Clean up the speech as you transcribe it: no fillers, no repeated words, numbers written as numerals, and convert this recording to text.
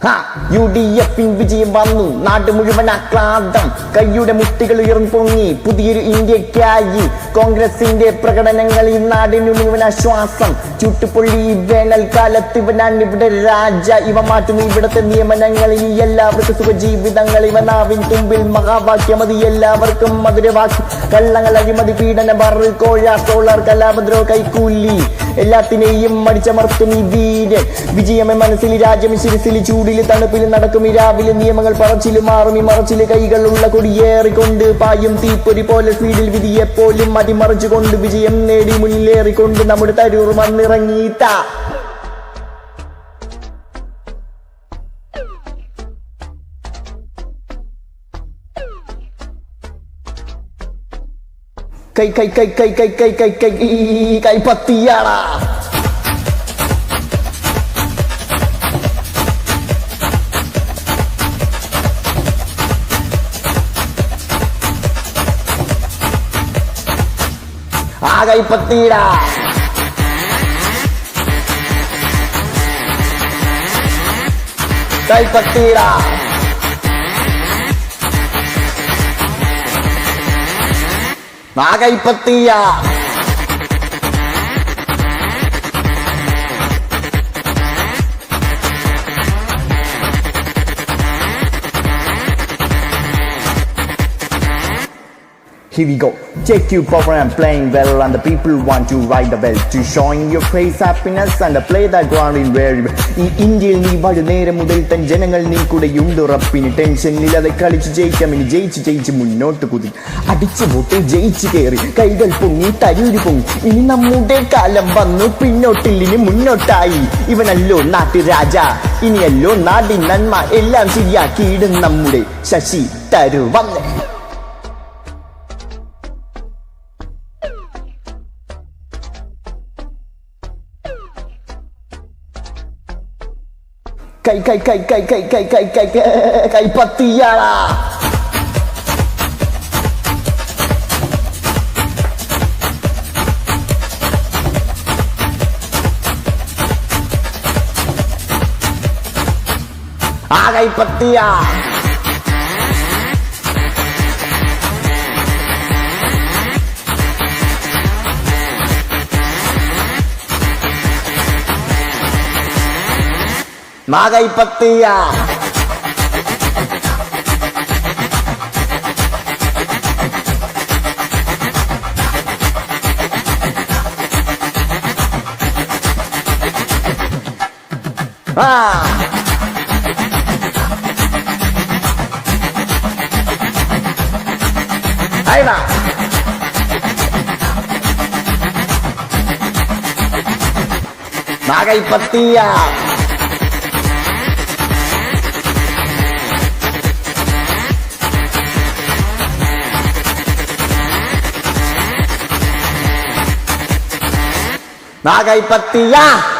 UDF വിജയം വന്നു, നാട് മുഴുവൻ ആഹ്ലാദം, കൈയുടെ മുട്ടികൾ ഉയർന്നു പൊങ്ങി പുതിയൊരു ഇന്ത്യക്കായി. കോൺഗ്രസിന്റെ പ്രകടനങ്ങളിൽ നാടിനു മുഴുവൻ ആശ്വാസം. ചുട്ടുപൊള്ളി വേനൽക്കാലത്ത് ഇവനാണ് ഇവിടെ രാജ. ഇവ മാറ്റും ഇവിടത്തെ നിയമനങ്ങളിൽ എല്ലാവർക്കും സുഖജീവിതങ്ങൾ. ഇവനാവിൻ തുമ്പിൽ മഹാവാക്യം, അത് എല്ലാവർക്കും മധുരവാക്യം. കള്ളങ്ങൾ, അഴിമതി, പീഡന, ബറ്, കോഴ, സോളാർ, കലാപദ്രോ, കൈക്കൂലി എല്ലാത്തിനെയും മടിച്ചമർത്തും ഈ വീരൻ. വിജയമേ മനസ്സിൽ, രാജ്യം ശിരസിൽ, ചൂടിൽ തണുപ്പിൽ നടക്കും ഈ രാവിലെ. നിയമങ്ങൾ പറച്ചിൽ മാറും ഈ മറച്ചിൽ, കൈകളുള്ള കൊടിയേറിക്കൊണ്ട് പായും തീപ്പൊരി പോലെ സ്പീഡിൽ വിധിയെപ്പോലും മതിമറിച്ചുകൊണ്ട് വിജയം നേടി മുന്നിലേറിക്കൊണ്ട് നമ്മുടെ തരൂർ വന്നിറങ്ങീത്ത. കൈ കൈ കൈ കൈ കൈ കൈ കൈ കൈ കൈപ്പത്തിയാടാ. കൈപ്പത്തിയിടാ. കൈപ്പത്തിയിടാ. കൈപ്പത്തിയ. Here we go. Check your power and playing well, and the people want to ride the bell to showing your face happiness and play that ground in very well. ഈ ഇന്ത്യയിൽ നീ വഴി നേരം മുതൽ തൻ ജനങ്ങൾ നീ കൂടെയുണ്ടുറപ്പിന്. ടെൻഷനില്ലാതെ കളിച്ച് ജയിക്കാം, ഇനി ജയിച്ച് മുന്നോട്ട് കുതി. അടിച്ചു വോട്ട് ജയിച്ചു കയറി, കൈകൾ പൊങ്ങി തരൂര് പൊങ്ങി. ഇനി നമ്മുടെ കാലം വന്നു, പിന്നോട്ടിൽ ഇനി മുന്നോട്ടായി. ഇവനല്ലോ നാട്ടുരാജ, ഇനിയല്ലോ നാടിൻ നന്മ എല്ലാം ശരിയാക്കിയിടും നമ്മുടെ ശശി തരൂർ വന്നേ. കൈ കൈ കൈ കൈ കൈ കൈ കൈ കൈ കൈപ്പത്തിയാടാ. കൈപ്പത്തിയ. കൈപ്പത്തിയ. അയവാ. കൈപ്പത്തിയ. കൈപ്പത്തിയ.